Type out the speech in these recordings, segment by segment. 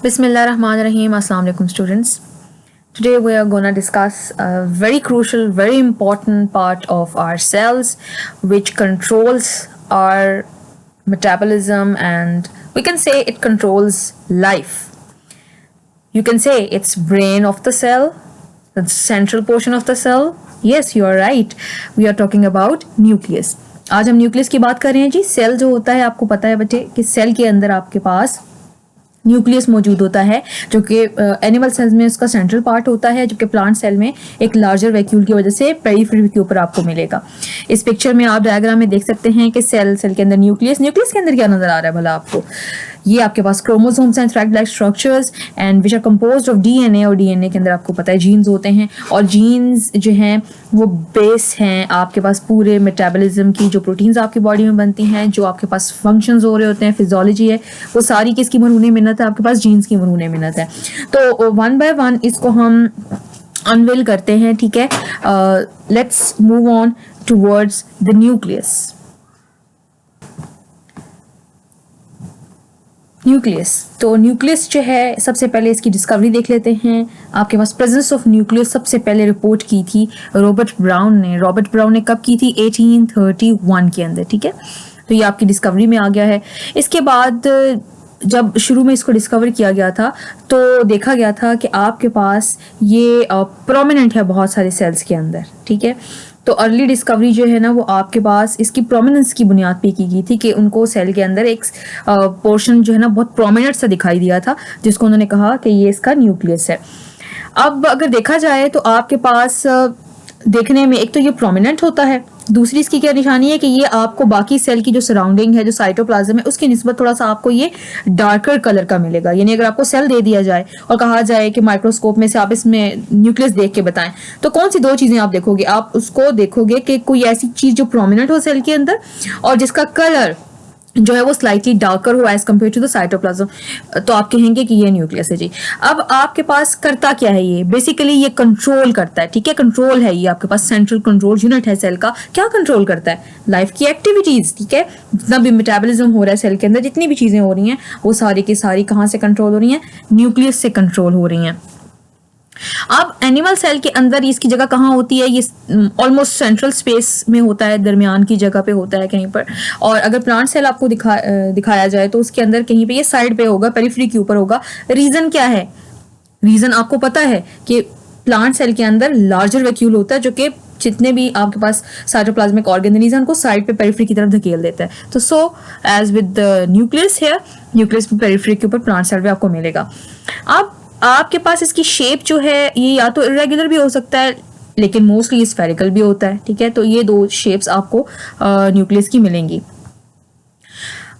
Bismillahirrahmanirrahim. Assalamu alaikum students. Today we are going to discuss a very crucial, very important part of our cells which controls our metabolism, and we can say it controls life. You can say it's brain of the cell, the central portion of the cell. Yes, you are right. We are talking about nucleus. आज हम nucleus की बात कर रहे हैं जी। Cell जो होता है, आपको पता है बच्चे कि सेल के अंदर आपके पास न्यूक्लियस मौजूद होता है, जो कि एनिमल सेल्स में उसका सेंट्रल पार्ट होता है, जबकि प्लांट सेल में एक लार्जर वैक्यूल की वजह से पेरिफेरी के ऊपर आपको मिलेगा। इस पिक्चर में आप डायग्राम में देख सकते हैं कि सेल के अंदर न्यूक्लियस के अंदर क्या नजर आ रहा है भला आपको? ये आपके पास chromosomes and thread like structures and which are composed of DNA, और डीएनए के अंदर आपको पता है जीन्स होते हैं, और जीन्स जो हैं वो बेस हैं आपके पास पूरे मेटाबॉलिज्म की। जो प्रोटीन्स आपकी बॉडी में बनती हैं, जो आपके पास फंक्शंस हो रहे होते हैं, फिजियोलॉजी है, वो सारी किसकी मरहून मिन्नत है? आपके पास जीन्स की मरहून मिन्नत है। तो वन बाय वन इसको हम अनवेल करते हैं, ठीक है। Let's move on towards the nucleus. तो न्यूक्लियस जो है, सबसे पहले इसकी डिस्कवरी देख लेते हैं। आपके पास प्रेजेंस ऑफ न्यूक्लियस सबसे पहले रिपोर्ट की थी रॉबर्ट ब्राउन ने कब की थी? 1831 के अंदर, ठीक है। तो ये आपकी डिस्कवरी में आ गया है। इसके बाद जब शुरू में इसको डिस्कवर किया गया था तो देखा गया था कि आपके पास ये प्रोमिनेंट है बहुत सारे सेल्स के अंदर, ठीक है। तो अर्ली डिस्कवरी जो है ना, वो आपके पास इसकी प्रोमिनेंस की बुनियाद पे की गई थी कि उनको सेल के अंदर एक पोर्शन जो है ना बहुत प्रोमिनेंट सा दिखाई दिया था, जिसको उन्होंने कहा कि ये इसका न्यूक्लियस है। अब अगर देखा जाए तो आपके पास देखने में एक तो ये प्रोमिनेंट होता है, दूसरी इसकी क्या निशानी है कि ये आपको बाकी सेल की जो सराउंडिंग है, जो साइटोप्लाज्म है, उसकी निस्बत थोड़ा सा आपको ये डार्कर कलर का मिलेगा। यानी अगर आपको सेल दे दिया जाए और कहा जाए कि माइक्रोस्कोप में से आप इसमें न्यूक्लियस देख के बताएं, तो कौन सी दो चीजें आप देखोगे? आप उसको देखोगे कि कोई ऐसी चीज जो प्रोमिनेंट हो सेल के अंदर और जिसका कलर जो है वो स्लाइटली डार्कर हो as compared to the cytoplasm, तो आप कहेंगे कि ये न्यूक्लियस है जी। अब आपके पास करता क्या है? ये बेसिकली ये कंट्रोल करता है, ठीक है। कंट्रोल है, ये आपके पास सेंट्रल कंट्रोल यूनिट है सेल का। क्या कंट्रोल करता है? लाइफ की एक्टिविटीज, ठीक है। जितना भी मेटाबॉलिज्म हो रहा है सेल के अंदर, जितनी भी चीजें हो रही हैं, वो सारी की सारी कहाँ से कंट्रोल हो रही हैं? न्यूक्लियस से कंट्रोल हो रही हैं। अब एनिमल सेल के अंदर इसकी जगह कहाँ होती है? ये ऑलमोस्ट सेंट्रल स्पेस में होता है, दरमियान की जगह पे होता है कहीं पर। और अगर प्लांट सेल आपको दिखाया जाए तो उसके अंदर कहीं पे ये साइड पे होगा, पेरिफेरी के ऊपर होगा। रीजन क्या है? रीजन आपको पता है कि प्लांट सेल के अंदर लार्जर वैक्यूल होता है, जो कि जितने भी आपके पास साइटोप्लाज्मिक ऑर्गेनिज्म उनको साइड पे पेरिफेरी की तरफ धकेल देता है। तो so as with the nucleus here, nucleus periphery के ऊपर प्लांट सेल पे आपको मिलेगा। अब आपके पास इसकी शेप जो है ये या तो इरेगुलर भी हो सकता है, लेकिन मोस्टली स्फेरिकल भी होता है, ठीक है। तो ये दो शेप्स आपको न्यूक्लियस की मिलेंगी।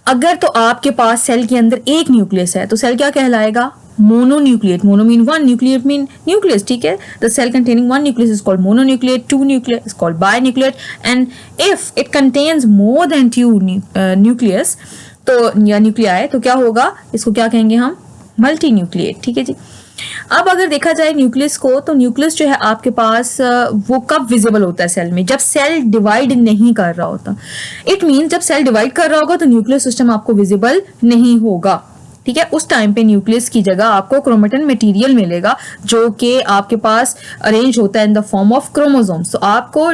अगर तो आपके पास सेल के अंदर एक न्यूक्लियस है तो सेल क्या कहलाएगा? Mononucleate. Mono mean one, nucleate mean nucleus, ठीक है। The cell containing one nucleus is called mononucleate, two nucleus is called binucleate, and if it contains more than two nucleus तो या न्यूक्लियाई, तो क्या होगा? इसको क्या कहेंगे हम? मल्टी न्यूक्लिएट, ठीक है जी। अब अगर देखा जाए न्यूक्लियस को, तो न्यूक्लियस जो है आपके पास वो कब विजिबल होता है सेल में? जब सेल डिवाइड नहीं कर रहा होता। इट मीन जब सेल डिवाइड कर रहा होगा तो न्यूक्लियस सिस्टम आपको विजिबल नहीं होगा, ठीक है। उस टाइम पे न्यूक्लियस की जगह आपको क्रोमेटिन मटेरियल मिलेगा, जो कि आपके पास अरेंज होता है in the form of chromosomes. तो आपको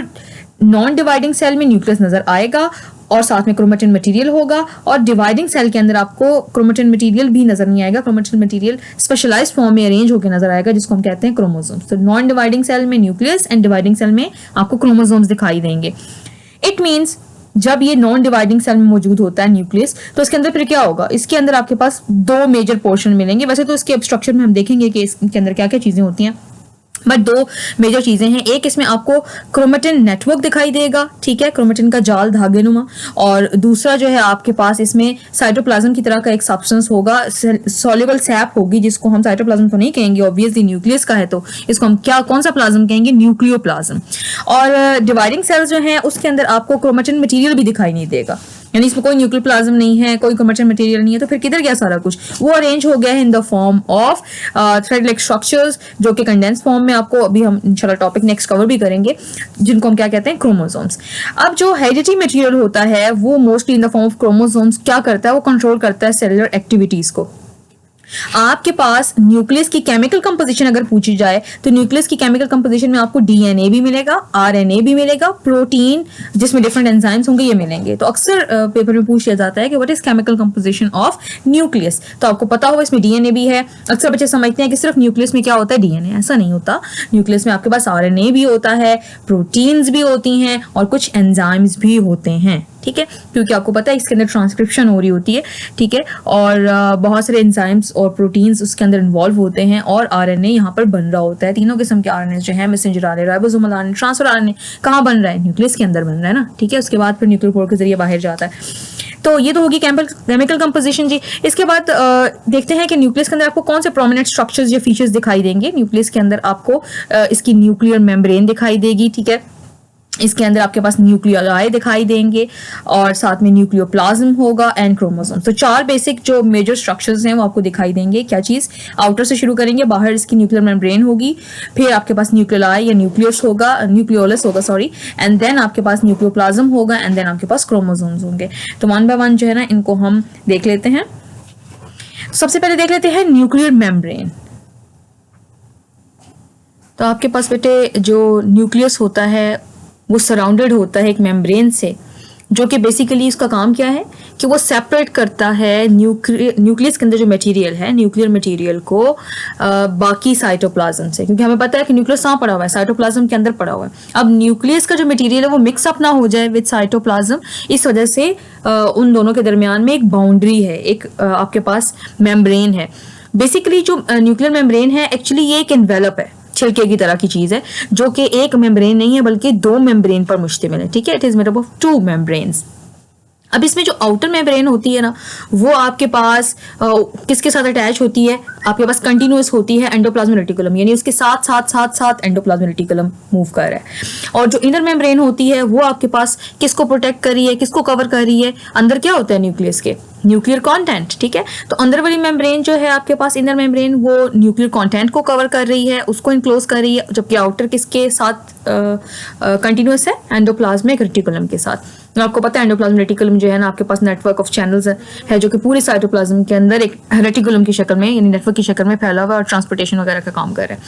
नॉन डिवाइडिंग सेल में न्यूक्लियस नजर आएगा और साथ में क्रोमेटिन मटेरियल होगा, और डिवाइडिंग सेल के अंदर आपको क्रोमेटिन मटेरियल भी नजर नहीं आएगा। क्रोमेटिन मटेरियल स्पेशलाइज्ड फॉर्म में अरेंज होकर नजर आएगा, जिसको हम कहते हैं क्रोमोसोम्स। तो नॉन डिवाइडिंग सेल में न्यूक्लियस एंड डिवाइडिंग सेल में आपको क्रोमोसोम्स दिखाई देंगे। इट मीन्स जब ये नॉन डिवाइडिंग सेल में मौजूद होता है न्यूक्लियस, तो इसके अंदर फिर क्या होगा? इसके अंदर आपके पास दो मेजर पोर्शन मिलेंगे। वैसे तो इसके स्ट्रक्चर में हम देखेंगे कि इसके अंदर क्या क्या चीजें होती हैं, बट दो मेजर चीजें हैं। एक, इसमें आपको क्रोमेटिन नेटवर्क दिखाई देगा, ठीक है, क्रोमेटिन का जाल धागेनुमा। और दूसरा जो है आपके पास इसमें साइटोप्लाज्म की तरह का एक सब्सटेंस होगा, सॉल्युबल सैप होगी, जिसको हम साइटोप्लाज्म तो नहीं कहेंगे, ऑब्वियसली न्यूक्लियस का है, तो इसको हम कौन सा प्लाज्म कहेंगे? न्यूक्लियोप्लाज्म। और डिवाइडिंग सेल्स जो है उसके अंदर आपको क्रोमेटिन मटेरियल भी दिखाई नहीं देगा, यानी इसमें कोई न्यूक्लियोप्लाज्म नहीं है, कोई क्रोमेटिन मटेरियल नहीं है, तो फिर किधर गया सारा कुछ? वो अरेंज हो गया है in the form of thread like structures, जो कि कंडेंस फॉर्म में आपको अभी हम इंशाल्लाह टॉपिक नेक्स्ट कवर भी करेंगे, जिनको हम क्या कहते हैं? क्रोमोसोम्स। अब जो हेरिडिटी मटेरियल होता है वो mostly in the form of chromosomes क्या करता है? वो कंट्रोल करता है सेलुलर एक्टिविटीज को। आपके पास न्यूक्लियस की केमिकल कंपोजिशन अगर पूछी जाए तो न्यूक्लियस की केमिकल कंपोजिशन में आपको डीएनए भी मिलेगा, आरएनए भी मिलेगा, प्रोटीन जिसमें डिफरेंट एंजाइम्स होंगे ये मिलेंगे। तो अक्सर पेपर में पूछ लिया जाता है कि what is chemical composition of nucleus, तो आपको पता होगा इसमें डीएनए भी है। अक्सर बच्चे समझते हैं कि सिर्फ न्यूक्लियस में क्या होता है डीएनए, ऐसा नहीं होता। न्यूक्लियस में आपके पास आरएनए भी होता है, प्रोटीन्स भी होती हैं और कुछ एंजाइम्स भी होते हैं, ठीक है, क्योंकि आपको पता है इसके अंदर ट्रांसक्रिप्शन हो रही होती है, ठीक है, और बहुत सारे एंजाइम्स और प्रोटीन्स उसके अंदर इन्वॉल्व होते हैं और आरएनए यहाँ पर बन रहा होता है। तीनों किस्म के आरएनए जो है, messenger RNA, ribosomal RNA, transfer RNA, कहाँ बन रहा है? न्यूक्लियस के अंदर बन रहा है ना, ठीक है। उसके बाद फिर न्यूक्लियर पोर के जरिए बाहर जाता है। तो ये तो होगी केमिकल कंपोजिशन जी। इसके बाद देखते हैं कि न्यूक्लियस के अंदर आपको कौन से प्रोमिनेंट स्ट्रक्चर्स या फीचर्स दिखाई देंगे। न्यूक्लियस के अंदर आपको इसकी न्यूक्लियर मेम्ब्रेन दिखाई देगी, ठीक है। इसके अंदर आपके पास न्यूक्लियाई दिखाई देंगे और साथ में न्यूक्लियोप्लाज्म होगा एंड क्रोमोसोम। तो 4 बेसिक जो मेजर स्ट्रक्चर्स हैं वो आपको दिखाई देंगे। क्या चीज़? आउटर से शुरू करेंगे, बाहर इसकी न्यूक्लियर मेम्ब्रेन होगी, फिर आपके पास न्यूक्लियाई या न्यूक्लियोलस होगा सॉरी, एंड देन आपके पास न्यूक्लियोप्लाज्म होगा एंड देन आपके पास क्रोमोसोम्स होंगे। तो 1 बाय 1 जो है ना इनको हम देख लेते हैं। सबसे पहले देख लेते हैं न्यूक्लियर मेम्ब्रेन। तो आपके पास बेटे जो न्यूक्लियस होता है वो सराउंडेड होता है एक मेम्ब्रेन से, जो कि बेसिकली इसका काम क्या है कि वो सेपरेट करता है न्यूक्लियस के अंदर जो मटेरियल है, न्यूक्लियर मटेरियल को बाकी साइटोप्लाज्म से, क्योंकि हमें पता है कि न्यूक्लियस कहाँ पड़ा हुआ है? साइटोप्लाज्म के अंदर पड़ा हुआ है। अब न्यूक्लियस का जो मटेरियल है वो मिक्स अप ना हो जाए विद साइटोप्लाज्म, इस वजह से उन दोनों के दरमियान में एक बाउंड्री है, एक आपके पास मेम्ब्रेन है। बेसिकली जो न्यूक्लियर मेम्ब्रेन है एक्चुअली ये एक एनवेलप है, छिलके की तरह की चीज है, जो कि एक मेम्ब्रेन नहीं है बल्कि 2 मेम्ब्रेन पर मुश्तमिल है, ठीक है। It is made up of 2 membranes. अब इसमें जो आउटर मेम्ब्रेन होती है ना वो आपके पास किसके साथ अटैच होती है? आपके पास कंटिन्यूअस होती है एंडोप्लाज्मिक रेटिकुलम, यानी उसके साथ साथ साथ साथ एंडोप्लाज्मिक रेटिकुलम मूव कर रहा है। और जो इनर मेम्ब्रेन होती है वो आपके पास किसको प्रोटेक्ट कर रही है, किसको कवर कर रही है? अंदर क्या होता है न्यूक्लियस के? न्यूक्लियर कंटेंट, ठीक है। तो अंदर वाली मेम्ब्रेन जो है आपके पास इनर मेम्ब्रेन वो न्यूक्लियर कंटेंट को कवर कर रही है, उसको इनक्लोज कर रही है, जबकि आउटर किसके साथ कंटिन्यूअस है? एंडोप्लाज्मिक रेटिकुलम के साथ। आपको पता है एंडोप्लाज्मिक रेटिकुलम जो है ना आपके पास नेटवर्क ऑफ चैनल्स है जो कि पूरे साइटोप्लाज्म के अंदर एक रेटिकुलम की शक्ल में यानी नेटवर्क की शक्ल में फैला हुआ है और ट्रांसपोर्टेशन वगैरह का काम कर रहा है।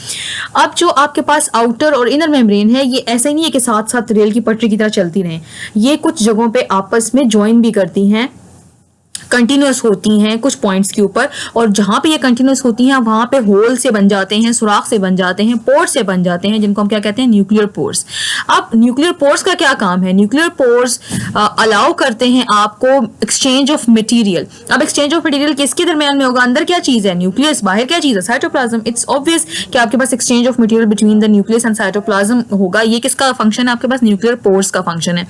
अब जो आपके पास आउटर और इनर मेम्ब्रेन है ये ऐसा ही नहीं है कि साथ साथ रेल की पटरी की तरह चलती रहें, ये कुछ जगहों पे आपस में ज्वाइन भी करती हैं, कंटिन्यूअस होती हैं कुछ पॉइंट्स के ऊपर, और जहां पे ये कंटिन्यूअस होती हैं वहां पे होल से बन जाते हैं, सुराख से बन जाते हैं, पोर्स से बन जाते हैं, जिनको हम क्या कहते हैं? Nuclear pores. अब न्यूक्लियर पोर्स का क्या काम है? न्यूक्लियर पोर्स अलाउ करते हैं आपको एक्सचेंज ऑफ मटेरियल। अब एक्सचेंज ऑफ मटेरियल किसके दरमियान में होगा? अंदर क्या चीज है? न्यूक्लियस। बाहर क्या चीज है? साइटोप्लाज्म। इट्स ऑब्वियस कि आपके पास exchange of material between the nucleus and cytoplasm होगा। ये किसका फंक्शन है? आपके पास न्यूक्लियर पोर्स का फंक्शन है।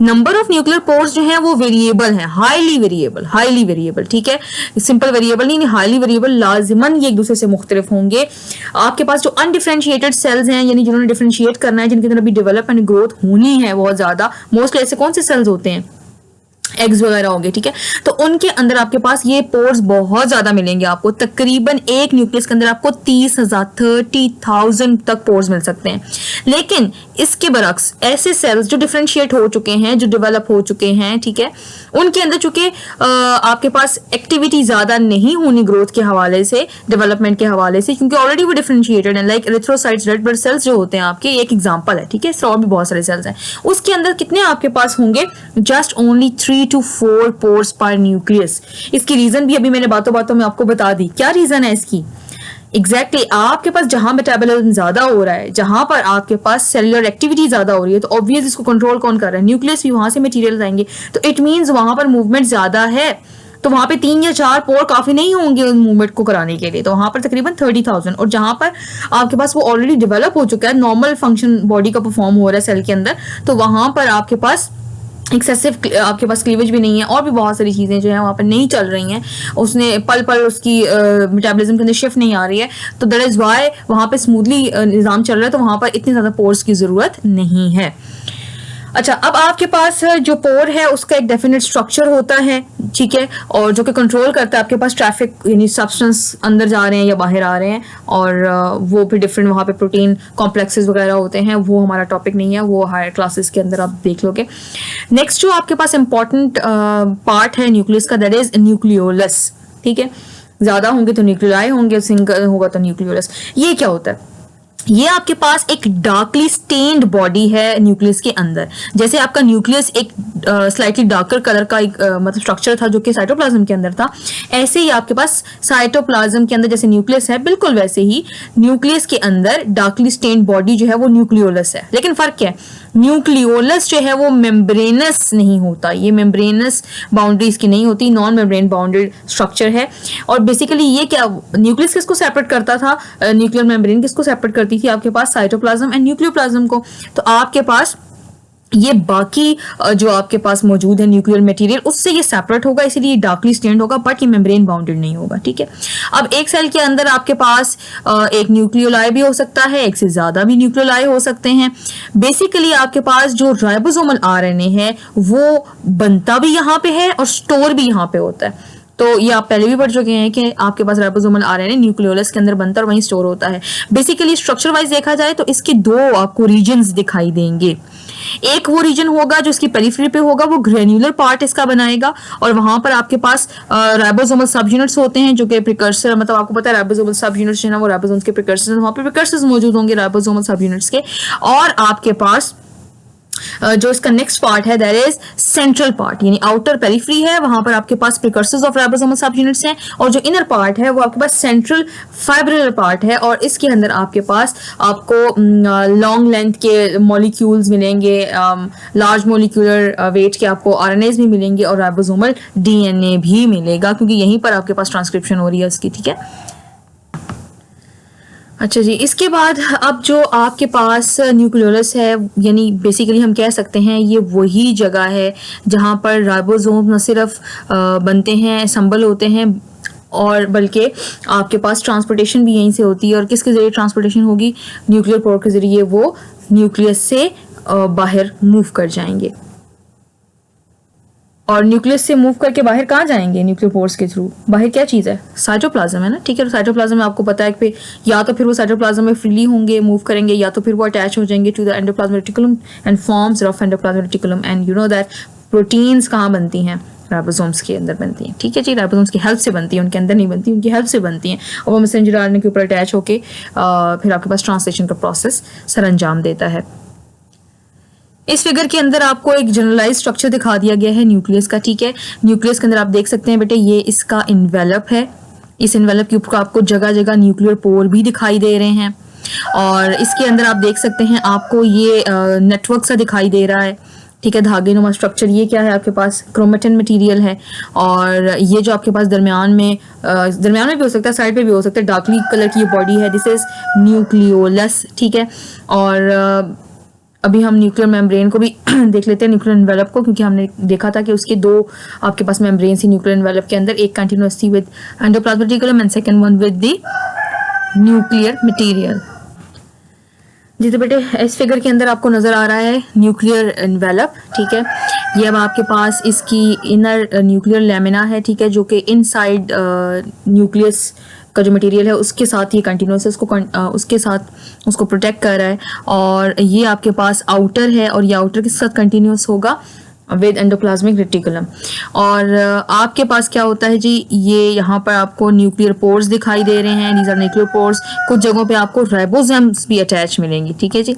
नंबर ऑफ न्यूक्लियर पोर्स जो है वो वेरिएबल है, हाईली वेरिएबल, ठीक है। सिंपल वेरिएबल नहीं, हाईली वेरिएबल, लाजिमन ये एक दूसरे से मुख्तलिफ होंगे। आपके पास जो अनडिफरेंशिएटेड सेल्स हैं यानी जिन्होंने डिफरेंशिएट करना है, जिनके अंदर अभी डेवलपमेंट ग्रोथ होनी है बहुत ज्यादा, मोस्टली ऐसे कौन से सेल्स होते हैं? एग्स वगैरह होंगे, ठीक है। तो उनके अंदर आपके पास ये पोर्स बहुत ज्यादा मिलेंगे आपको। तकरीबन एक न्यूक्लियस के अंदर आपको 30,000 तक पोर्स मिल सकते हैं। लेकिन इसके बरक्स ऐसे सेल्स जो डिफरेंशिएट हो चुके हैं, जो डेवलप हो चुके हैं, ठीक है, उनके अंदर चूंकि आपके पास एक्टिविटी ज्यादा नहीं होनी ग्रोथ के हवाले से, डेवलपमेंट के हवाले से, क्योंकि ऑलरेडी वो डिफरेंशिएटेड है। Like erythrocytes, red blood cells जो होते हैं आपके, एक एग्जांपल है, ठीक है। और भी बहुत सारे सेल्स हैं। उसके अंदर कितने आपके पास होंगे? जस्ट ओनली 3 to 4 पोर्स पर न्यूक्लियस। इसकी रीजन भी अभी मैंने बातों बातों में आपको बता दी। क्या रीजन है इसकी? एग्जैक्टली आपके पास जहां मेटाबॉलिज्म ज्यादा हो रहा है, जहां पर आपके पास सेलुलर एक्टिविटी ज्यादा हो रही है, तो ऑब्वियस इसको कंट्रोल कौन कर रहा है? न्यूक्लियस भी वहां से मटेरियल आएंगे, तो इट मींस वहां पर मूवमेंट ज्यादा है। तो वहां पे 3 या 4 पोर काफी नहीं होंगे उस मूवमेंट को कराने के लिए, तो वहां पर तकरीबन 30,000। और जहां पर आपके पास वो ऑलरेडी डेवलप हो चुका है, नॉर्मल फंक्शन बॉडी का परफॉर्म हो रहा है सेल के अंदर, तो वहां पर आपके पास एक्सेसिव आपके पास क्लीवेज भी नहीं है, और भी बहुत सारी चीज़ें जो है वहाँ पर नहीं चल रही हैं, उसने पल उसकी मेटाबॉलिज्म के अंदर शिफ्ट नहीं आ रही है, तो दैट इज़ वाई वहाँ पे स्मूथली निज़ाम चल रहा है, तो वहाँ पर इतनी ज़्यादा पोर्स की ज़रूरत नहीं है। अच्छा, अब आपके पास जो पोर है उसका एक डेफिनेट स्ट्रक्चर होता है, ठीक है, और जो कि कंट्रोल करता है आपके पास ट्रैफिक, यानी सब्सटेंस अंदर जा रहे हैं या बाहर आ रहे हैं, और वो फिर डिफरेंट वहाँ पे प्रोटीन कॉम्प्लेक्सेस वगैरह होते हैं। वो हमारा टॉपिक नहीं है, वो हायर क्लासेस के अंदर आप देख लोगे। नेक्स्ट जो आपके पास इंपॉर्टेंट पार्ट है न्यूक्लियस का, दैट इज न्यूक्लियोलस, ठीक है। ज्यादा होंगे तो न्यूक्लियोलाई होंगे, सिंगल होगा तो न्यूक्लियोलस। ये क्या होता है? ये आपके पास एक डार्कली स्टेन्ड बॉडी है न्यूक्लियस के अंदर। जैसे आपका न्यूक्लियस एक स्लाइटली डार्कर कलर का एक मतलब स्ट्रक्चर था जो कि साइटोप्लाज्म के अंदर था, ऐसे ही आपके पास साइटोप्लाज्म के अंदर जैसे न्यूक्लियस है, बिल्कुल वैसे ही न्यूक्लियस के अंदर डार्कली स्टेन्ड बॉडी जो है वो न्यूक्लियोलस है। लेकिन फर्क क्या है? न्यूक्लियोलस जो है वो मेम्ब्रेनस नहीं होता, ये मेम्ब्रेनस बाउंड्रीज की नहीं होती, नॉन मेम्ब्रेन बाउंडेड स्ट्रक्चर है। और बेसिकली ये क्या, न्यूक्लियस किसको सेपरेट करता था? न्यूक्लियर मेम्ब्रेन किसको सेपरेट करती थी? आपके पास साइटोप्लाज्म एंड न्यूक्लियोप्लाज्म को। तो आपके पास ये बाकी जो आपके पास मौजूद है न्यूक्लियर मटेरियल, उससे ये सेपरेट होगा, इसीलिए डार्कली स्टेन्ड होगा, बट ये मेम्ब्रेन बाउंडेड नहीं होगा। ठीक है, अब एक सेल के अंदर आपके पास एक न्यूक्लियोलाई भी हो सकता है, एक से ज्यादा भी न्यूक्लियोलाई हो सकते हैं। बेसिकली आपके पास जो राइबोसोमल आरएनए है वो बनता भी यहाँ पे है और स्टोर भी यहाँ पे होता है। तो ये आप पहले भी पढ़ चुके हैं कि आपके पास राइबोसोमल आरएनए न्यूक्लियोलस के अंदर बनता है और वहीं स्टोर होता है। बेसिकली स्ट्रक्चर वाइज देखा जाए तो इसके दो आपको रीजन्स दिखाई देंगे। एक वो रीजन होगा जो इसकी पेरिफेरी पे होगा, वो ग्रेन्युलर पार्ट इसका बनाएगा, और वहां पर आपके पास राइबोसोमल सब यूनिट्स होते हैं जो कि प्रिकर्सर, मतलब आपको पता है राइबोसोमल सब यूनिट्स जो है वो राइबोसोम्स के प्रिकर्सर, वहां पर प्रिकर्सर्स मौजूद होंगे राइबोसोमल सब यूनिट्स के। और आपके पास जो इसका नेक्स्ट पार्ट है दैट इज सेंट्रल पार्ट, यानी आउटर पेरिफेरी है, वहां पर आपके पास प्रिकर्सर्स ऑफ राइबोसोमल सब यूनिट्स हैं। और जो इनर पार्ट है वो आपके पास सेंट्रल फाइब्रिलर पार्ट है, और इसके अंदर आपके पास आपको लॉन्ग लेंथ के मॉलिक्यूल्स मिलेंगे, लार्ज मॉलिक्यूलर वेट के आपको आरएनएस भी मिलेंगे और राइबोसोमल डीएनए भी मिलेगा, क्योंकि यहीं पर आपके पास ट्रांसक्रिप्शन हो रही है उसकी। ठीक है, अच्छा जी, इसके बाद अब जो आपके पास न्यूक्लियोलस है, यानी बेसिकली हम कह सकते हैं ये वही जगह है जहाँ पर राइबोसोम न सिर्फ बनते हैं, असम्बल होते हैं, और बल्कि आपके पास ट्रांसपोर्टेशन भी यहीं से होती है। और किसके जरिए ट्रांसपोर्टेशन होगी? न्यूक्लियर पोर के जरिए वो न्यूक्लियस से बाहर मूव कर जाएंगे। और न्यूक्लियस से मूव करके बाहर कहाँ जाएंगे? न्यूक्लियर पोर्स के थ्रू। बाहर क्या चीज़ है? साइटोप्लाज्म है ना। ठीक है, तो साइटोप्लाज्म में आपको पता है कि या तो फिर वो साइटोप्लाज्म में फ्रीली होंगे, मूव करेंगे, या तो फिर वो अटैच हो जाएंगे to the endoplasmic reticulum and forms of endoplasmic reticulum. And you know that proteins कहाँ बनती हैं? राइबोसोम्स के अंदर बनती हैं। ठीक है जी, राइबोसोम्स की हेल्प से बनती है, उनके अंदर नहीं बनती, उनकी हेल्प से बनती हैं, और वो मैसेंजर आरएनए के ऊपर अटैच होकर फिर आपके पास ट्रांसलेशन का प्रोसेस सर अंजाम देता है। इस फिगर के अंदर आपको एक जनरलाइज स्ट्रक्चर दिखा दिया गया है न्यूक्लियस का। ठीक है, न्यूक्लियस के अंदर आप देख सकते हैं बेटे, ये इसका इन्वेलप है, इस इन्वेलप के ऊपर आपको जगह जगह न्यूक्लियर पोर भी दिखाई दे रहे हैं, और इसके अंदर आप देख सकते हैं आपको ये नेटवर्क सा दिखाई दे रहा है। ठीक है, धागे नुमा स्ट्रक्चर। ये क्या है? आपके पास क्रोमेटिन मटेरियल है, और ये जो आपके पास दरमियान में भी हो सकता है, साइड पे भी हो सकता है, डार्कली कलर की ये बॉडी है, दिस इज न्यूक्लियोलस। ठीक है, और अभी हम न्यूक्लियर मेम्ब्रेन को भी देख लेते हैं, न्यूक्लियर एनवेलप को, क्योंकि हमने देखा था कि उसके दो आपके पास मेम्ब्रेन थी न्यूक्लियर एनवेलप के अंदर, एक कंटिन्यूअस थी with endoplasmic reticulum and second one with the nuclear material. जी तो बेटे, इस फिगर के अंदर आपको नजर आ रहा है न्यूक्लियर एनवेलप। ठीक है, ये अब आपके पास इसकी इनर न्यूक्लियर लैमिना है। ठीक है, जो कि इनसाइड न्यूक्लियस का जो मटेरियल है उसके साथ ही कंटिन्यूस है, उसके साथ उसको प्रोटेक्ट कर रहा है। और ये आपके पास आउटर है, और ये आउटर के साथ कंटिन्यूस होगा विद एंडोप्लाज्मिक रेटिकुलम। और आपके पास क्या होता है जी, ये यहाँ पर आपको न्यूक्लियर पोर्स दिखाई दे रहे हैं, दीज आर न्यूक्लियर पोर्स। कुछ जगहों पे आपको राइबोसोम्स भी अटैच मिलेंगी। ठीक है जी,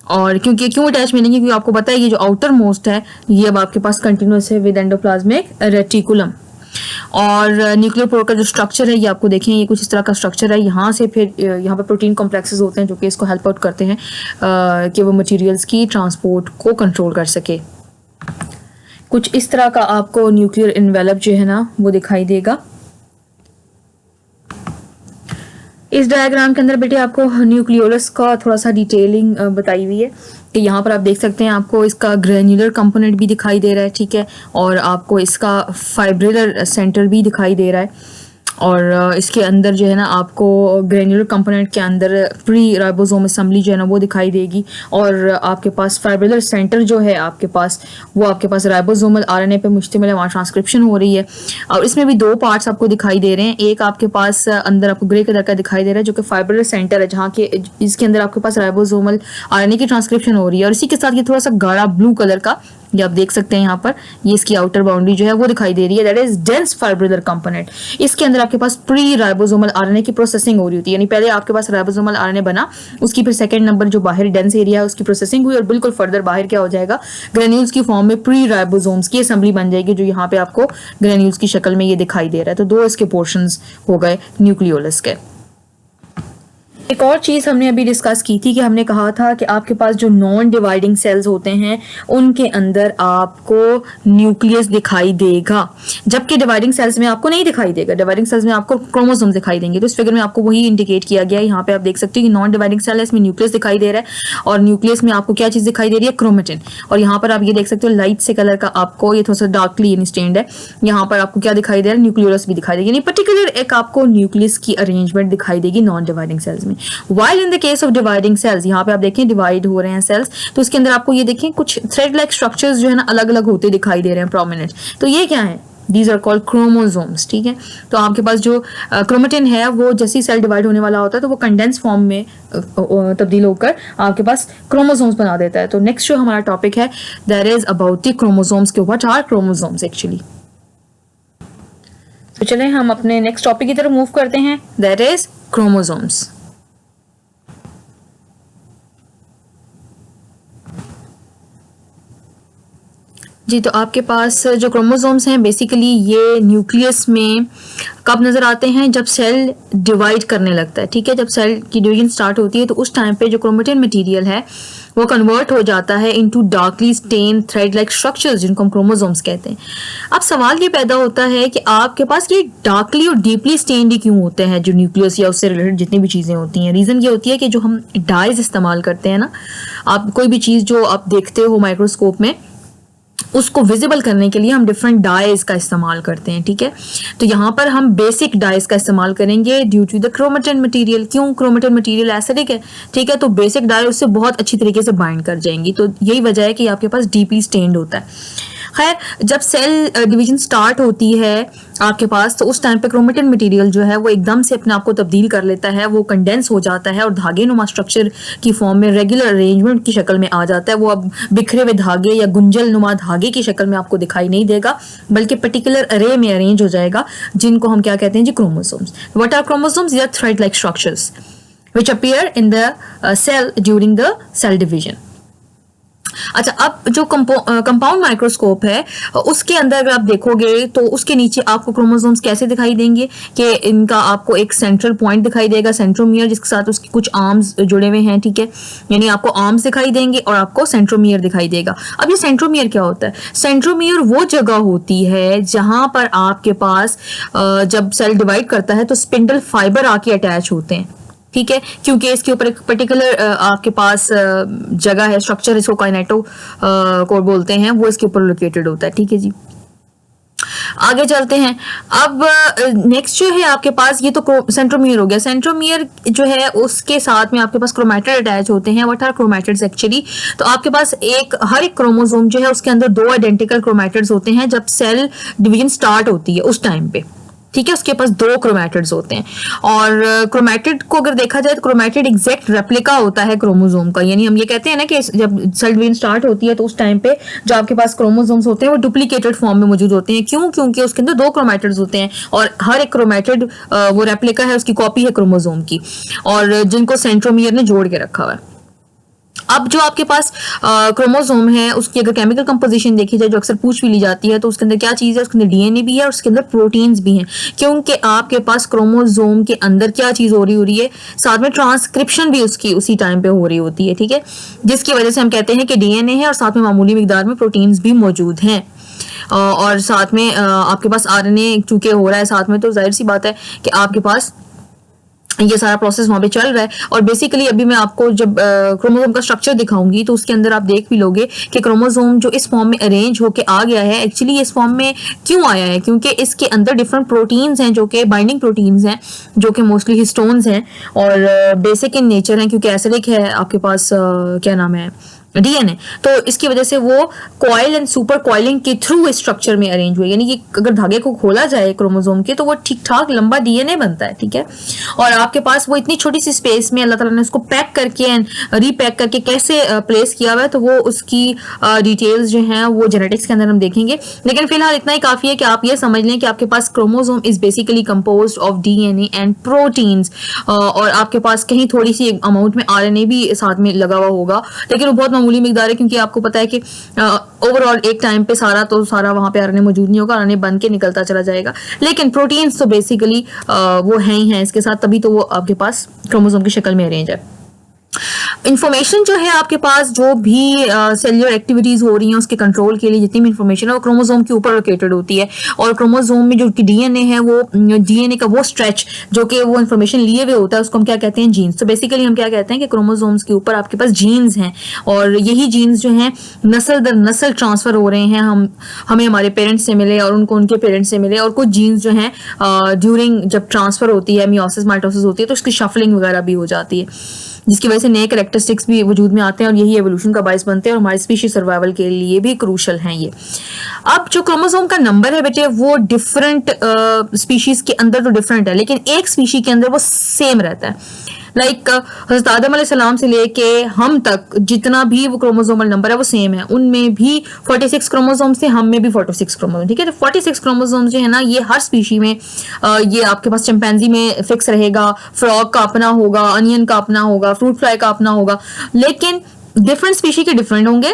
और क्यों अटैच मिलेंगे? क्योंकि आपको पता है ये जो आउटर मोस्ट है ये अब आपके पास कंटिन्यूस है विद एंडोप्लाज्मिक रेटिकुलम। और न्यूक्लियर पोर का जो स्ट्रक्चर है ये आपको देखें, ये कुछ इस तरह का स्ट्रक्चर है। यहाँ से फिर यहाँ पर प्रोटीन कॉम्प्लेक्सेस होते हैं जो कि इसको हेल्प आउट करते हैं कि वो मटेरियल्स की ट्रांसपोर्ट को कंट्रोल कर सके। कुछ इस तरह का आपको न्यूक्लियर एनवेलप जो है ना वो दिखाई देगा। इस डायग्राम के अंदर बेटे आपको न्यूक्लियोलस का थोड़ा सा डिटेलिंग बताई हुई है कि यहाँ पर आप देख सकते हैं आपको इसका ग्रेन्युलर कंपोनेंट भी दिखाई दे रहा है। ठीक है, और आपको इसका फाइब्रिलर सेंटर भी दिखाई दे रहा है, और इसके अंदर जो है ना आपको ग्रेन्युलर कंपोनेंट के अंदर प्री राइबोसोम असेंबली जो है ना वो दिखाई देगी, और आपके पास फाइब्रिलर सेंटर जो है आपके पास वो आपके पास राइबोसोमल आरएनए पे मुश्तमिल है, वहाँ ट्रांसक्रिप्शन हो रही है। और इसमें भी दो पार्ट्स आपको दिखाई दे रहे हैं, एक आपके पास अंदर आपको ग्रे कलर का दिखाई दे रहा है जो कि फाइब्रिलर सेंटर है, जहाँ के इसके अंदर आपके पास राइबोसोमल आरएनए की ट्रांसक्रिप्शन हो रही है, और इसी के साथ ये थोड़ा सा गाढ़ा ब्लू कलर का ये आप देख सकते हैं यहाँ पर, ये इसकी आउटर बाउंड्री जो है वो दिखाई दे रही है, that is dense fibrillar component. इसके अंदर आपके पास प्री राइबोसोमल आरएनए की प्रोसेसिंग हो रही होती है, यानी पहले आपके पास राइबोसोमल आरएनए बना, उसकी फिर सेकंड नंबर जो बाहर डेंस एरिया है उसकी प्रोसेसिंग हुई और बिल्कुल फर्दर बाहर क्या हो जाएगा, ग्रेन्यूल्स की फॉर्म में प्री राइबोसोम्स की असेंबली बन जाएगी, जो यहाँ पे आपको ग्रेन्यूल्स की शक्ल में ये दिखाई दे रहा है। तो दो इसके पोर्शंस हो गए न्यूक्लियोलस के। एक और चीज़ हमने अभी डिस्कस की थी कि हमने कहा था कि आपके पास जो नॉन डिवाइडिंग सेल्स होते हैं उनके अंदर आपको न्यूक्लियस दिखाई देगा, जबकि डिवाइडिंग सेल्स में आपको नहीं दिखाई देगा। डिवाइडिंग सेल्स में आपको क्रोमोसोम्स दिखाई देंगे। तो इस फिगर में आपको वही इंडिकेट किया गया है। यहाँ पे आप देख सकते हो कि नॉन डिवाइडिंग सेल है, इसमें न्यूक्लियस दिखाई दे रहा है और न्यूक्लियस में आपको क्या चीज़ दिखाई दे रही है, क्रोमेटिन। और यहाँ पर आप ये देख सकते हो लाइट से कलर का आपको, ये थोड़ा सा डार्कली स्टेन्ड है, यहाँ पर आपको क्या दिखाई दे रहा है, न्यूक्लियोलस भी दिखाई देगी, यानी पर्टिकुलर एक आपको न्यूक्लियस की अरेंजमेंट दिखाई देगी नॉन डिवाइडिंग सेल्स में। While in the case of dividing cells, यहाँ पे आप देखें डिवाइड हो रहे हैं सेल्स, तो इसके अंदर आपको ये देखें कुछ थ्रेड लाइक स्ट्रक्चर्स जो है ना अलग अलग होते दिखाई दे रहे हैं, प्रोमिनेंट। तो ये क्या है, दीज आर कॉल्ड क्रोमोसोम्स। ठीक है, तो आपके पास जो क्रोमेटिन है वो जैसे ही सेल डिवाइड होने वाला होता है तो वो कंडेंस फॉर्म में तब्दील होकर आपके पास क्रोमोसोम्स बना देता है। तो नेक्स्ट जो हमारा टॉपिक है that is about the chromosomes के, व्हाट आर क्रोमोसोम्स एक्चुअली। तो चलें हम अपने नेक्स्ट टॉपिक की तरफ मूव करते हैं, दैट इज क्रोमोसोम्स। जी, तो आपके पास जो क्रोमोसोम्स हैं बेसिकली ये न्यूक्लियस में कब नज़र आते हैं, जब सेल डिवाइड करने लगता है। ठीक है, जब सेल की डिवीजन स्टार्ट होती है तो उस टाइम पे जो क्रोमेटिन मटेरियल है वो कन्वर्ट हो जाता है into darkly stain thread like structures, जिनको हम क्रोमोसोम्स कहते हैं। अब सवाल ये पैदा होता है कि आपके पास ये डार्कली और डीपली स्टेन्ड क्यों होते हैं जो न्यूक्लियस या उससे रिलेटेड जितनी भी चीज़ें होती हैं। रीज़न ये होती है कि जो हम डाइज इस्तेमाल करते हैं ना, आप कोई भी चीज़ जो आप देखते हो माइक्रोस्कोप में, उसको विजिबल करने के लिए हम डिफरेंट डाइज का इस्तेमाल करते हैं। ठीक है, तो यहाँ पर हम बेसिक डाइज का इस्तेमाल करेंगे due to the chromatin material. क्यों, क्रोमेटिन मटेरियल एसिडिक है। ठीक है, तो बेसिक डाई उससे बहुत अच्छी तरीके से बाइंड कर जाएंगी, तो यही वजह है कि आपके पास डीपली स्टेन्ड होता है। खैर, जब सेल डिवीजन स्टार्ट होती है आपके पास तो उस टाइम पे क्रोमेटिन मटेरियल जो है वो एकदम से अपने आप को तब्दील कर लेता है, वो कंडेंस हो जाता है और धागे नुमा स्ट्रक्चर की फॉर्म में रेगुलर अरेंजमेंट की शक्ल में आ जाता है। वो अब बिखरे हुए धागे या गुंजल नुमा धागे की शक्ल में आपको दिखाई नहीं देगा, बल्कि पर्टिकुलर अरे में अरेंज हो जाएगा, जिनको हम क्या कहते हैं जी, क्रोमोसोम्स। What are chromosomes? या thread like structures which appear in the cell during the cell division. अच्छा, अब जो कंपाउंड माइक्रोस्कोप है उसके अंदर अगर आप देखोगे तो उसके नीचे आपको क्रोमोसोम्स कैसे दिखाई देंगे कि इनका आपको एक सेंट्रल पॉइंट दिखाई देगा, सेंट्रोमियर, जिसके साथ उसकी कुछ आर्म्स जुड़े हुए हैं। ठीक है, यानी आपको आर्म्स दिखाई देंगे और आपको सेंट्रोमियर दिखाई देगा। अब ये सेंट्रोमियर क्या होता है? सेंट्रोमियर वो जगह होती है जहां पर आपके पास जब सेल डिवाइड करता है तो स्पिंडल फाइबर आके अटैच होते हैं। ठीक है, क्योंकि इसके ऊपर एक पर्टिकुलर आपके पास जगह है, स्ट्रक्चर इसको काइनेटो कोड बोलते हैं, वो इसके ऊपर लोकेटेड होता है। ठीक है जी, आगे चलते हैं। अब नेक्स्ट जो है आपके पास, ये तो सेंट्रोमियर हो गया। सेंट्रोमियर जो है उसके साथ में आपके पास क्रोमैटिड अटैच होते हैं। What are chromatids actually? तो आपके पास हर एक क्रोमोसोम जो है उसके अंदर दो आइडेंटिकल क्रोमैटिड्स होते हैं जब सेल डिवीजन स्टार्ट होती है उस टाइम पे। ठीक है, उसके पास दो क्रोमैटिड्स होते हैं और क्रोमैटिड को अगर देखा जाए तो क्रोमैटिड एग्जैक्ट रेप्लिका होता है क्रोमोसोम का। यानी हम ये कहते हैं ना कि जब सेल डिवीजन स्टार्ट होती है तो उस टाइम पे जो आपके पास क्रोमोसोम्स होते हैं वो डुप्लीकेटेड फॉर्म में मौजूद होते हैं। क्यों? क्योंकि उसके अंदर दो क्रोमैटिड्स होते हैं और हर एक क्रोमैटिड वो रेप्लिका है, उसकी कॉपी है क्रोमोसोम की, और जिनको सेंट्रोमियर ने जोड़ के रखा हुआ है। अब जो आपके पास क्रोमोसोम है उसकी अगर केमिकल कंपोजिशन देखी जाए, जो अक्सर पूछ भी ली जाती है, तो उसके अंदर क्या चीज़ है? उसके अंदर डीएनए भी है और उसके अंदर प्रोटीन्स भी हैं। क्योंकि आपके पास क्रोमोसोम के अंदर क्या चीज़ हो रही है, साथ में ट्रांसक्रिप्शन भी उसकी उसी टाइम पे हो रही होती है। ठीक है, जिसकी वजह से हम कहते हैं कि डीएनए है और साथ में मामूली मिकदार में प्रोटीन्स भी मौजूद हैं। और साथ में आपके पास आरएनए चूंकि हो रहा है साथ में, तो जाहिर सी बात है कि आपके पास ये सारा प्रोसेस वहाँ पे चल रहा है। और बेसिकली अभी मैं आपको जब क्रोमोसोम का स्ट्रक्चर दिखाऊंगी तो उसके अंदर आप देख भी लोगे कि क्रोमोसोम जो इस फॉर्म में अरेंज होके आ गया है, एक्चुअली इस फॉर्म में क्यों आया है? क्योंकि इसके अंदर डिफरेंट प्रोटीन्स हैं जो कि बाइंडिंग प्रोटीन्स हैं, जो कि मोस्टली हिस्टोन्स हैं और बेसिक इन नेचर हैं, क्योंकि एसिडिक है आपके पास क्या नाम है, डीएनए, तो इसकी वजह से वो कॉइल एंड सुपर कॉइलिंग के थ्रू स्ट्रक्चर में अरेंज हुए, यानी कि अगर धागे को खोला जाए क्रोमोसोम के तो वो ठीक ठाक लंबा डीएनए बनता है, ठीक है। और आपके पास वो इतनी छोटी सी स्पेस में अल्लाह ताला ने उसको पैक करके एंड रीपैक करके कैसे प्लेस किया हुआ है, तो वो उसकी डिटेल्स जो हैं वो जेनेटिक्स के अंदर हम देखेंगे। लेकिन फिलहाल इतना ही काफी है कि आप ये समझ लें कि आपके पास chromosome is basically composed of DNA and proteins, और आपके पास कहीं थोड़ी सी अमाउंट में आरएनए भी साथ में लगा हुआ होगा, लेकिन वो बहुत मामूली मिकदार है, क्योंकि आपको पता है कि ओवरऑल एक टाइम पे सारा वहां पे आरएनए मौजूद नहीं होगा, आरएनए बन के निकलता चला जाएगा। लेकिन प्रोटीन्स तो बेसिकली वो हैं ही हैं इसके साथ, तभी तो वो आपके पास क्रोमोसोम की शक्ल में अरेंज है। इंफॉर्मेशन जो है आपके पास, जो भी सेल्यूलर एक्टिविटीज हो रही हैं उसके कंट्रोल के लिए जितनी भी इंफॉर्मेशन है वो क्रोमोसोम के ऊपर लोकेटेड होती है, और क्रोमोसोम में जो डीएनए है वो डीएनए का वो स्ट्रेच जो कि वो इंफॉर्मेशन लिए हुए होता है उसको हम क्या कहते हैं, जीन्स। तो बेसिकली हम क्या कहते हैं कि क्रोमोसोम्स के ऊपर आपके पास जीन्स हैं, और यही जीन्स जो हैं नस्ल दर नस्ल ट्रांसफर हो रहे हैं, हमें हमारे पेरेंट्स से मिले और उनको उनके पेरेंट्स से मिले, और कुछ जीन्स जो हैं ड्यूरिंग जब ट्रांसफर होती है, मियोसिस माइटोसिस होती है, तो उसकी शफलिंग वगैरह भी हो जाती है, जिसकी वजह से नए कैरेक्टरिस्टिक्स भी वजूद में आते हैं, और यही एवोल्यूशन का बायस बनते हैं, और हमारी स्पीशीज सर्वाइवल के लिए भी क्रूशल हैं ये। अब जो क्रोमोसोम का नंबर है बेटे, वो डिफरेंट स्पीशीज के अंदर तो डिफरेंट है, लेकिन एक स्पीशी के अंदर वो सेम रहता है। लाइक हज़रत आदम अलैहिस्सलाम से लेके हम तक जितना भी वो क्रोमोसोमल नंबर है वो सेम है, उनमें भी 46 क्रोमोसोम्स थे, हम में भी 46 क्रोमोसोम, ठीक है। तो 46 क्रोमोसोम्स जो है ना, ये हर स्पीशी में ये आपके पास चिंपैंजी में फिक्स रहेगा, फ्रॉग का अपना होगा, अनियन का अपना होगा, फ्रूट फ्लाई का अपना होगा, लेकिन डिफरेंट स्पीशी के डिफरेंट होंगे,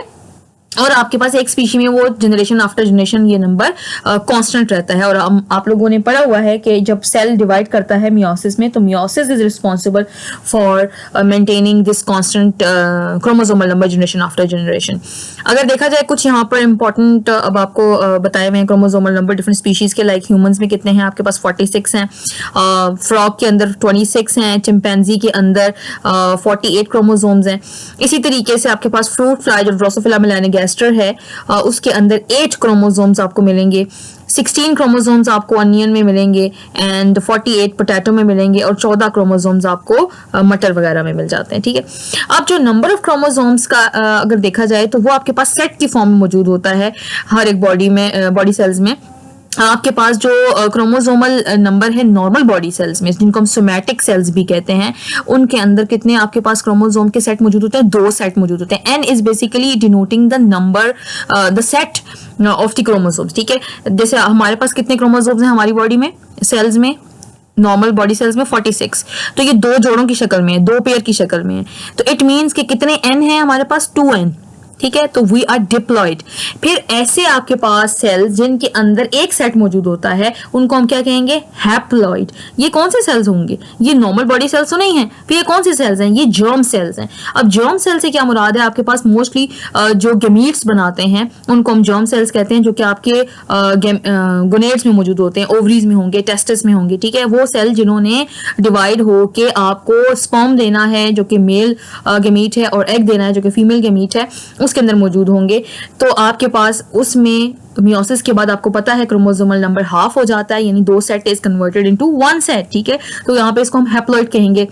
और आपके पास एक स्पीशी में वो जनरेशन आफ्टर जनरेशन ये नंबर कांस्टेंट रहता है। और आप लोगों ने पढ़ा हुआ है कि जब सेल डिवाइड करता है मियोसिस में, तो meiosis is responsible for maintaining this constant chromosomal number generation after generation. अगर देखा जाए कुछ यहाँ पर इंपॉर्टेंट अब आपको बताए हुए हैं क्रोमोसोमल नंबर डिफरेंट स्पीशीज के, लाइक ह्यूमंस में कितने हैं आपके पास 46 हैं, फ्रॉग के अंदर 26 हैं, चिंपैंजी के अंदर 48 क्रोमोसोम्स हैं। इसी तरीके से आपके पास फ्रूट फ्लाई जो ड्रोसोफिला मेलानोगास्टर है उसके अंदर 8 क्रोमोसोम्स आपको मिलेंगे, 16 क्रोमोसोम्स आपको अनियन में मिलेंगे, एंड 48 पोटैटो में मिलेंगे, और 14 क्रोमोसोम्स आपको मटर वगैरह में मिल जाते हैं, ठीक है। अब जो नंबर ऑफ क्रोमोसोम्स का अगर देखा जाए तो वो आपके पास सेट की फॉर्म में मौजूद होता है हर एक बॉडी सेल्स में। आपके पास जो क्रोमोसोमल नंबर है नॉर्मल बॉडी सेल्स में, जिनको हम सोमैटिक सेल्स भी कहते हैं, उनके अंदर कितने आपके पास क्रोमोसोम के सेट मौजूद होते हैं, 2 सेट मौजूद होते हैं। N is basically denoting the number the set of the chromosomes, ठीक है। जैसे हमारे पास कितने क्रोमोसोम्स हैं हमारी बॉडी में, सेल्स में, नॉर्मल बॉडी सेल्स में 46, तो ये 2 जोड़ों की शक्ल में है, 2 पेयर की शक्ल में है, तो इट मीन्स कि कितने एन है हमारे पास, 2n, ठीक है। तो वी आर डिप्लॉयड। फिर ऐसे आपके पास सेल्स जिनके अंदर एक सेट मौजूद होता है उनको हम क्या कहेंगे, हैप्लॉइड। ये कौन से सेल्स होंगे, ये नॉर्मल बॉडी सेल्स तो नहीं है, फिर ये कौन से सेल्स हैं, ये जर्म सेल्स हैं। अब जर्म सेल से क्या मुराद है, आपके पास मोस्टली जो गेमीट्स बनाते हैं उनको हम जर्म सेल्स कहते हैं, जो कि आपके गोनेड्स में मौजूद होते हैं, ओवरीज में होंगे, टेस्टिस में होंगे, ठीक है। वो सेल जिन्होंने डिवाइड होके आपको स्पर्म देना है जो कि मेल गेमीट है, और एग देना है जो कि फीमेल गेमीट है, उसके अंदर मौजूद होंगे। तो आपके पास उसमें मियोसिस के बाद आपको पता है क्रोमोसोमल नंबर हाफ हो जाता है, यानी 2 set is converted into 1 set, ठीक है। तो यहाँ पे इसको हम हैप्लॉइड कहेंगे।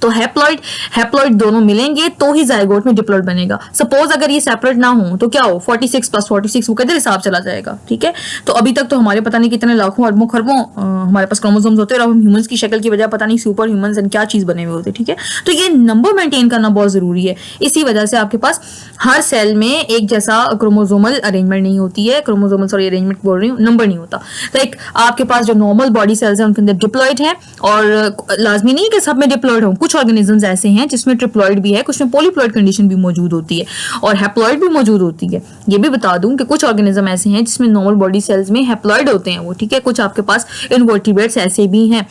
तो हैप्लॉइड दोनों मिलेंगे तो ही जाइगोट में डिप्लॉइड बनेगा। सपोज अगर ये सेपरेट ना हो तो क्या हो, 46 + 46 वो किधर हिसाब चला जाएगा, ठीक है। तो अभी तक तो हमारे पता नहीं कितने लाखों अरबों खरबों हमारे पास क्रोमोसोम्स होते हैं, और हम ह्यूमंस की शक्ल की वजह पता नहीं सुपर ह्यूमंस एंड क्या चीज बने हुए होते, ठीक है। तो ये नंबर मेंटेन करना बहुत जरूरी है। इसी वजह से आपके पास हर सेल में एक जैसा क्रोमोसोमल अरेंजमेंट नहीं होती है, अरेंजमेंट बोल रही हूँ, नंबर नहीं होता। लाइक आपके पास जो नॉर्मल बॉडी सेल्स हैं उनके अंदर डिप्लॉइड है, और लाजमी नहीं कि सब में डिप्लॉइड हो, कुछ ऑर्गेनिजम्स ऐसे हैं जिसमें ट्रिप्लॉइड भी है, कुछ में पॉलीप्लॉइड कंडीशन भी मौजूद होती है, और हैप्लॉइड भी मौजूद होती है। ये भी बता दूं कि कुछ ऑर्गेनिज्म ऐसे हैं जिसमें नॉर्मल बॉडी सेल्स में हैप्लॉइड होते हैं वो, ठीक है। कुछ आपके पास इनवर्टिब्रेट्स ऐसे भी हैं।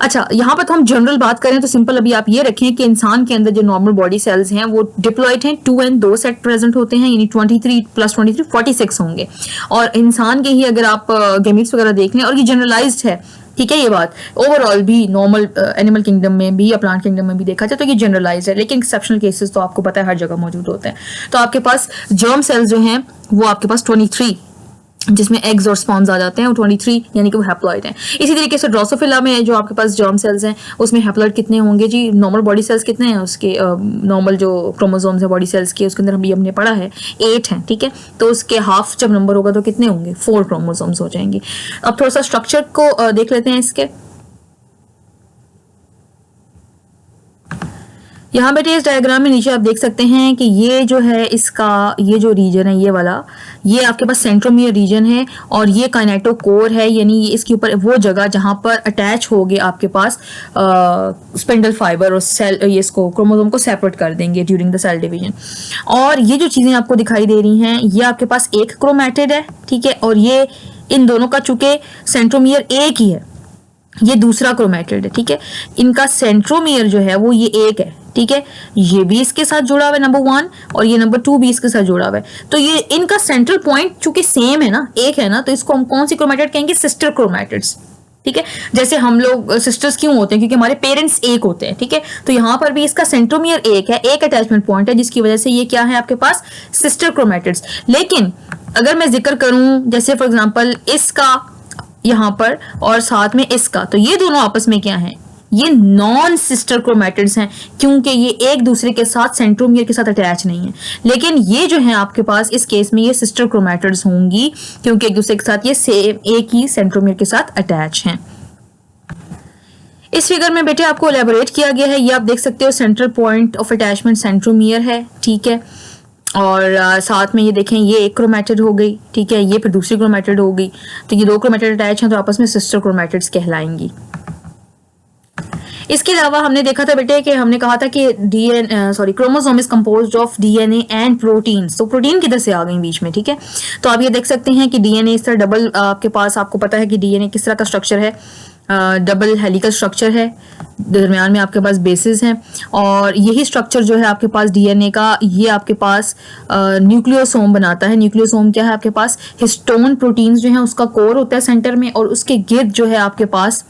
अच्छा, यहाँ पर तो हम जनरल बात करें तो सिंपल अभी आप ये रखें कि इंसान के अंदर जो नॉर्मल बॉडी सेल्स हैं वो डिप्लॉइड हैं, 2n 2 सेट प्रेजेंट होते हैं, यानी 23 + 23 46 होंगे। और इंसान के ही अगर आप गेमीट्स वगैरह देख लें, और ये जनरलाइज्ड है, ठीक है। ये बात ओवरऑल भी नॉर्मल एनिमल किंगडम में भी या प्लांट किंगडम में भी देखा जाए तो ये जनरलाइज है, लेकिन एक्सेप्शनल केसेस तो आपको पता है हर जगह मौजूद होते हैं। तो आपके पास जर्म सेल्स जो हैं वो आपके पास 23 जिसमें एग्स और स्पॉन्स आ जाते हैं, और 23 यानी कि वो हैप्लॉइड हैं। इसी तरीके से ड्रोसोफिला में जो आपके पास जर्म सेल्स हैं उसमें हैप्लॉइड कितने होंगे जी? नॉर्मल बॉडी सेल्स कितने हैं उसके, नॉर्मल जो क्रोमोसोम्स है बॉडी सेल्स के, उसके अंदर अभी हमने पढ़ा है 8 हैं, ठीक है। तो उसके हाफ जब नंबर होगा तो कितने होंगे? 4 क्रोमोसोम्स हो जाएंगे। अब थोड़ा सा स्ट्रक्चर को देख लेते हैं इसके। यहाँ बेटे इस डायग्राम में नीचे आप देख सकते हैं कि ये जो है इसका, ये जो रीजन है ये वाला, ये आपके पास सेंट्रोमियर रीजन है, और ये काइनेटोकोर है, यानी ये इसके ऊपर वो जगह जहाँ पर अटैच हो गए आपके पास स्पिंडल फाइबर और सेल, ये इसको क्रोमोसोम को सेपरेट कर देंगे ड्यूरिंग द सेल डिवीजन। और ये जो चीज़ें आपको दिखाई दे रही हैं ये आपके पास एक क्रोमैटिड है, ठीक है, और ये इन दोनों का चूंकि सेंट्रोमियर एक ही है, ये दूसरा क्रोमैटिड है, ठीक है। इनका सेंट्रोमियर जो है वो ये एक है, ठीक है। ये भी इसके साथ जुड़ा हुआ है नंबर 1, और ये नंबर 2 भी इसके साथ जुड़ा हुआ है। तो ये इनका सेंट्रल पॉइंट चूंकि सेम है ना, एक है ना, तो इसको हम कौन सी क्रोमैटिड कहेंगे? सिस्टर क्रोमैटिड्स, ठीक है। जैसे हम लोग सिस्टर्स क्यों होते हैं? क्योंकि हमारे पेरेंट्स एक होते हैं, ठीक है। तो यहाँ पर भी इसका सेंट्रोमियर एक है, एक अटैचमेंट पॉइंट है, जिसकी वजह से ये क्या है आपके पास? Sister chromatids. लेकिन अगर मैं जिक्र करूं जैसे फॉर एग्जांपल इसका यहाँ पर और साथ में इसका, तो ये दोनों आपस में क्या हैं? ये नॉन सिस्टर क्रोमैटिड्स हैं, क्योंकि ये एक दूसरे के साथ सेंट्रोमियर के साथ अटैच नहीं है। लेकिन ये जो है आपके पास इस केस में ये सिस्टर क्रोमैटिड्स होंगी, क्योंकि एक दूसरे के साथ ये सेम एक ही सेंट्रोमियर के साथ अटैच हैं। इस फिगर में बेटे आपको एलैबोरेट किया गया है, ये आप देख सकते हो central point of attachment centromere है, ठीक है। और साथ में ये देखें ये एक क्रोमैटिड हो गई, ठीक है, ये फिर दूसरी क्रोमैटिड हो गई, तो ये दो क्रोमैटिड अटैच हैं, तो आपस में सिस्टर क्रोमैटिड्स कहलाएंगी। इसके अलावा हमने देखा था बेटे कि हमने कहा था कि chromosome is composed of DNA and proteins. तो प्रोटीन किधर से आ गई बीच में, ठीक है। तो आप ये देख सकते हैं कि डीएनए इस तरह डबल, आपके पास आपको पता है कि डीएनए किस तरह का स्ट्रक्चर है, डबल हेलिकल स्ट्रक्चर है, दरमियान में आपके पास बेसिस हैं, और यही स्ट्रक्चर जो है आपके पास डीएनए का, ये आपके पास न्यूक्लियोसोम बनाता है। न्यूक्लियोसोम क्या है आपके पास? हिस्टोन प्रोटीन्स जो है उसका कोर होता है सेंटर में, और उसके गिर्द जो है आपके पास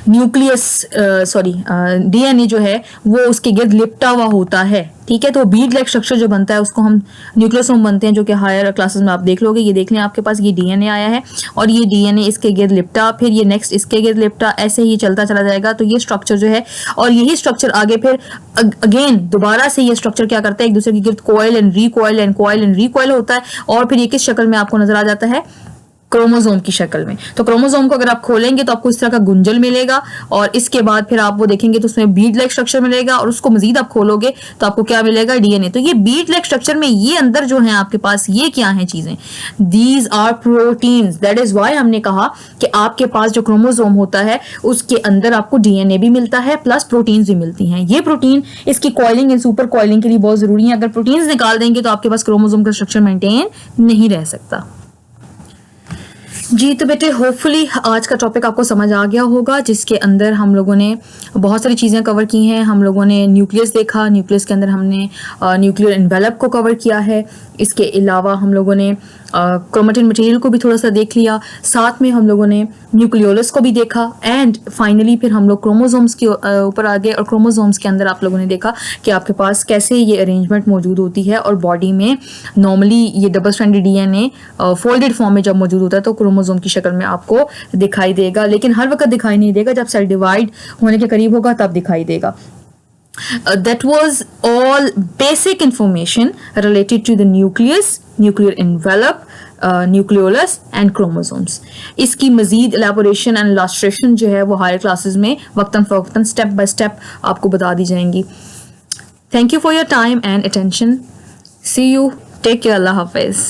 न्यूक्लियस डीएनए जो है वो उसके गिर्द लिपटा हुआ होता है, ठीक है। तो बीड लाइक स्ट्रक्चर जो बनता है उसको हम न्यूक्लियोसोम बनते हैं, जो कि हायर क्लासेस में आप देख लोगे। ये देख लें आपके पास ये डीएनए आया है, और ये डीएनए इसके गिर्द लिपटा, फिर ये नेक्स्ट इसके गिर्द लिपटा, ऐसे ही चलता चला जाएगा। तो ये स्ट्रक्चर जो है, और यही स्ट्रक्चर आगे फिर अगेन दोबारा से ये स्ट्रक्चर क्या करता है? एक दूसरे के गिर्द coil and recoil and coil and recoil होता है, और फिर ये किस शक्ल में आपको नजर आ जाता है? क्रोमोसोम की शक्ल में। तो क्रोमोसोम को अगर आप खोलेंगे तो आपको इस तरह का गुंजल मिलेगा, और इसके बाद फिर आप वो देखेंगे तो उसमें बीड लाइक स्ट्रक्चर मिलेगा, और उसको मजीद आप खोलोगे तो आपको क्या मिलेगा? डीएनए। तो ये बीड लाइक स्ट्रक्चर में ये अंदर जो है आपके पास ये क्या है चीजें? These are proteins. That is why हमने कहा कि आपके पास जो क्रोमोसोम होता है उसके अंदर आपको डीएनए भी मिलता है प्लस प्रोटीन्स भी मिलती हैं। ये प्रोटीन इसकी कॉइलिंग एंड सुपर कॉइलिंग के लिए बहुत जरूरी है। अगर प्रोटीन्स निकाल देंगे तो आपके पास क्रोमोसोम का स्ट्रक्चर मेंटेन नहीं रह सकता। जी तो बेटे होपफुली आज का टॉपिक आपको समझ आ गया होगा, जिसके अंदर हम लोगों ने बहुत सारी चीज़ें कवर की हैं। हम लोगों ने न्यूक्लियस देखा, न्यूक्लियस के अंदर हमने न्यूक्लियर एनवेलप को कवर किया है। इसके अलावा हम लोगों ने क्रोमेटिन मटेरियल को भी थोड़ा सा देख लिया, साथ में हम लोगों ने न्यूक्लियोलस को भी देखा, एंड फाइनली फिर हम लोग क्रोमोसोम्स के ऊपर आ गए। और क्रोमोसोम्स के अंदर आप लोगों ने देखा कि आपके पास कैसे ये अरेंजमेंट मौजूद होती है, और बॉडी में नॉर्मली ये double stranded DNA folded form में जब मौजूद होता है तो क्रोमोसोम की शक्ल में आपको दिखाई देगा, लेकिन हर वक्त दिखाई नहीं देगा। जब सेल डिवाइड होने के करीब होगा तब दिखाई देगा। That was all basic information related to the nucleus, nuclear envelope, nucleolus and chromosomes. इसकी मजीद एलैबोरेशन एंड इलस्ट्रेशन जो है वो हायर क्लासेस में वक्तन फवक्तन स्टेप बाय स्टेप आपको बता दी जाएंगी। Thank you for your time and attention. See you, take care, अल्लाह हाफिज।